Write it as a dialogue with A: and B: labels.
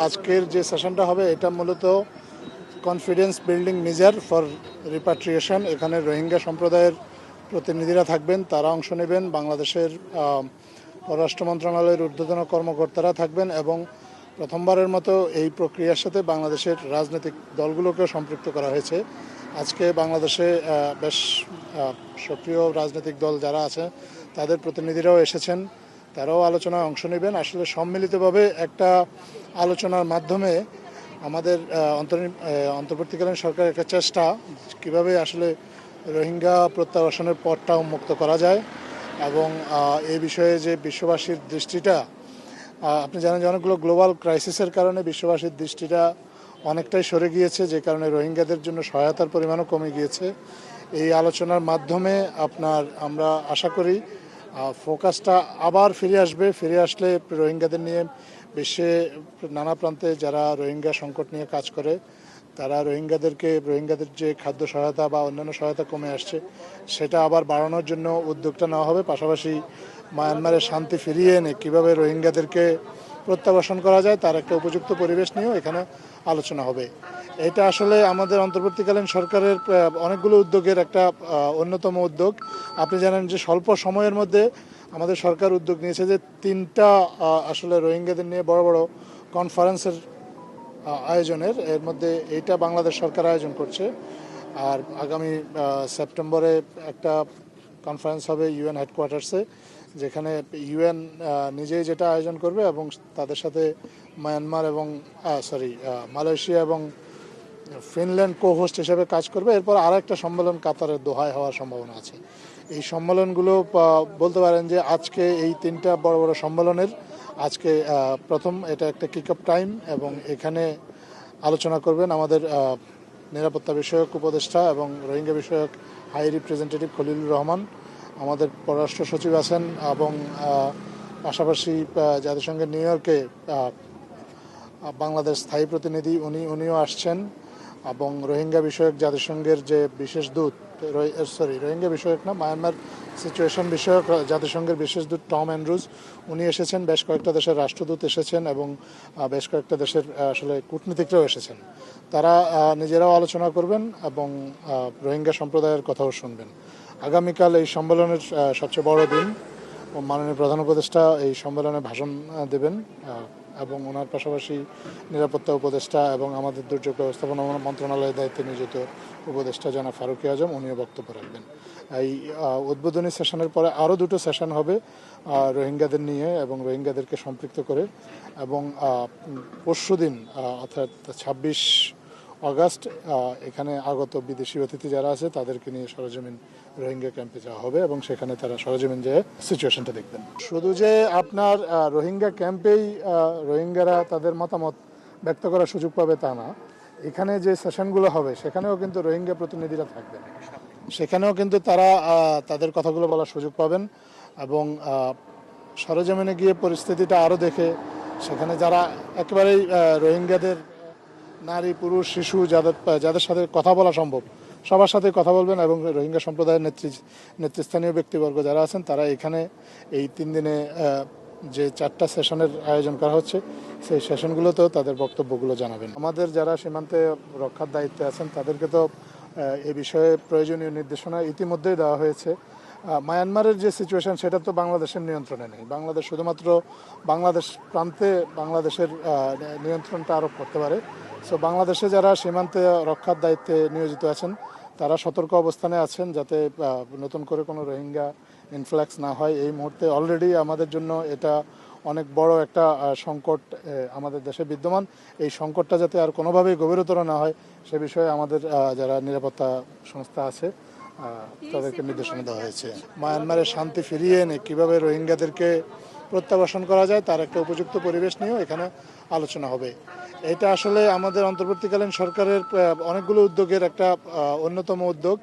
A: আজকের যে সেশনটা হবে এটা মূলত confidence building measure for repatriation. এখানে রোহিঙ্গা সম্প্রদায়ের প্রতিনিধিরা থাকবেন, তারা অংশ নেবেন, বাংলাদেশের পররাষ্ট্র মন্ত্রণালয়ের ঊর্ধ্বতন কর্মকর্তারা থাকবেন এবং প্রথমবারের মতো এই প্রক্রিয়ার সাথে বাংলাদেশের রাজনৈতিক দলগুলোকেও সম্পৃক্ত করা হয়েছে। আজকে বাংলাদেশে বেশ সক্রিয় রাজনৈতিক দল যারা আছে তাদের প্রতিনিধিরাও এসেছেন, তারাও আলোচনায় অংশ নেবেন। আসলে সম্মিলিতভাবে একটা আলোচনার মাধ্যমে আমাদের অন্তর্বর্তীকালীন সরকারের একটা চেষ্টা কিভাবে আসলে রোহিঙ্গা প্রত্যাবাসনের পথটা উন্মুক্ত করা যায় এবং এই বিষয়ে যে বিশ্ববাসীর দৃষ্টিটা, আপনি জানেন যে অনেকগুলো গ্লোবাল ক্রাইসিসের কারণে বিশ্ববাসীর দৃষ্টিটা অনেকটাই সরে গিয়েছে, যে কারণে রোহিঙ্গাদের জন্য সহায়তার পরিমাণও কমে গিয়েছে। এই আলোচনার মাধ্যমে আমরা আশা করি ফোকাসটা আবার ফিরে আসলে রোহিঙ্গাদের নিয়ে বিশ্বে নানা প্রান্তে যারা রোহিঙ্গা সংকট নিয়ে কাজ করে তারা রোহিঙ্গাদের যে খাদ্য সহায়তা বা অন্যান্য সহায়তা কমে আসছে সেটা আবার বাড়ানোর জন্য উদ্যোগটা নেওয়া হবে। পাশাপাশি মায়ানমারের শান্তি ফিরিয়ে এনে কীভাবে রোহিঙ্গাদেরকে প্রত্যাবাসন করা যায় তার একটা উপযুক্ত পরিবেশ নিয়েও এখানে আলোচনা হবে। এটা আসলে আমাদের অন্তর্বর্তীকালীন সরকারের অনেকগুলো উদ্যোগের একটা অন্যতম উদ্যোগ। আপনি জানেন যে স্বল্প সময়ের মধ্যে আমাদের সরকার উদ্যোগ নিয়েছে যে 3টা আসলে রোহিঙ্গাদের নিয়ে বড় বড় কনফারেন্সের আয়োজনের, এর মধ্যে এইটা বাংলাদেশ সরকার আয়োজন করছে। আর আগামী সেপ্টেম্বরে একটা কনফারেন্স হবে ইউএন হেডকোয়ার্টার্সে, যেখানে ইউএন নিজেই যেটা আয়োজন করবে এবং তাদের সাথে মায়ানমার এবং মালয়েশিয়া এবং ফিনল্যান্ড কো-হোস্ট হিসেবে কাজ করবে। এরপর আর একটা সম্মেলন কাতারের দোহায় হওয়ার সম্ভাবনা আছে। এই সম্মেলনগুলো বলতে পারেন যে আজকে এই 3টা বড় বড় সম্মেলনের আজকে প্রথম এটা একটা কিক আপ টাইম এবং এখানে আলোচনা করবেন আমাদের নিরাপত্তা বিষয়ক উপদেষ্টা এবং রোহিঙ্গা বিষয়ক হাই রিপ্রেজেন্টেটিভ খলিলুর রহমান, আমাদের পররাষ্ট্র সচিব আছেন এবং পাশাপাশি জাতিসংঘের নিউ ইয়র্কে বাংলাদেশ স্থায়ী প্রতিনিধি উনিও আসছেন এবং রোহিঙ্গা বিষয়ক জাতিসংঘের যে বিশেষ দূত রোহিঙ্গা বিষয়ক না, মায়ানমার সিচুয়েশন বিষয়ক জাতিসংঘের বিশেষ দূত টম অ্যান্ড্রুজ উনি এসেছেন, বেশ কয়েকটা দেশের রাষ্ট্রদূত এসেছেন এবং বেশ কয়েকটা দেশের আসলে কূটনীতিকরাও এসেছেন। তারা নিজেরাও আলোচনা করবেন এবং রোহিঙ্গা সম্প্রদায়ের কথাও শুনবেন। আগামীকাল এই সম্মেলনের সবচেয়ে বড় দিন। মাননীয় প্রধান উপদেষ্টা এই সম্মেলনে ভাষণ দেবেন এবং ওনার পাশাপাশি নিরাপত্তা উপদেষ্টা এবং আমাদের দুর্যোগ ব্যবস্থাপনা মন্ত্রণালয়ের দায়িত্বে নিয়োজিত উপদেষ্টা জনাব ফারুকী আজম উনিও বক্তব্য রাখবেন। এই উদ্বোধনী সেশনের পরে আরও 2টো সেশন হবে রোহিঙ্গাদের নিয়ে এবং রোহিঙ্গাদেরকে সম্পৃক্ত করে, এবং পরশুদিন অর্থাৎ 26 অগাস্ট এখানে আগত বিদেশি অতিথি যারা আছে তাদেরকে নিয়ে সরেজমিন রোহিঙ্গা ক্যাম্পে যাওয়া হবে এবং সেখানে তারা সরেজমিন যেয়ে সিচুয়েশনটা দেখবেন। শুধু যে আপনার রোহিঙ্গা ক্যাম্পেই রোহিঙ্গারা তাদের মতামত ব্যক্ত করার সুযোগ পাবে তা না, এখানে যে সেশনগুলো হবে সেখানেও কিন্তু রোহিঙ্গা প্রতিনিধিরা থাকবেন, সেখানেও কিন্তু তারা তাদের কথাগুলো বলার সুযোগ পাবেন এবং সরেজমিনে গিয়ে পরিস্থিতিটা আরও দেখে সেখানে যারা একেবারেই রোহিঙ্গাদের নারী পুরুষ শিশু যাদের সাথে কথা বলা সম্ভব সবার সাথে কথা বলবেন এবং রোহিঙ্গা সম্প্রদায়ের নেতৃস্থানীয় ব্যক্তিবর্গ যারা আছেন তারা এখানে এই 3 দিনে যে 4টা সেশনের আয়োজন করা হচ্ছে সেই সেশনগুলোতেও তাদের বক্তব্যগুলো জানাবেন। আমাদের যারা সীমান্তে রক্ষার দায়িত্বে আছেন তাদেরকে তো এ বিষয়ে প্রয়োজনীয় নির্দেশনা ইতিমধ্যেই দেওয়া হয়েছে। মায়ানমারের যে সিচুয়েশন সেটা তো বাংলাদেশের নিয়ন্ত্রণে নেই, বাংলাদেশ শুধুমাত্র বাংলাদেশ প্রান্তে বাংলাদেশের নিয়ন্ত্রণটা আরোপ করতে পারে। সো বাংলাদেশে যারা সীমান্তে রক্ষার দায়িত্বে নিয়োজিত আছেন তারা সতর্ক অবস্থানে আছেন যাতে নতুন করে কোনো রোহিঙ্গা ইনফ্লাক্স না হয়। এই মুহূর্তে অলরেডি আমাদের জন্য এটা অনেক বড় একটা সংকট আমাদের দেশে বিদ্যমান। এই সংকটটা যাতে আর কোনোভাবেই গভীরতর না হয় সে বিষয়ে আমাদের যারা নিরাপত্তা সংস্থা আছে তাদেরকে নির্দেশনা দেওয়া হয়েছে। মায়ানমারের শান্তি ফিরিয়ে এনে কীভাবে রোহিঙ্গাদেরকে প্রত্যাবাসন করা যায় তার একটা উপযুক্ত পরিবেশ নিয়েও এখানে আলোচনা হবে। এটা আসলে আমাদের অন্তর্বর্তীকালীন সরকারের অনেকগুলো উদ্যোগের একটা অন্যতম উদ্যোগ।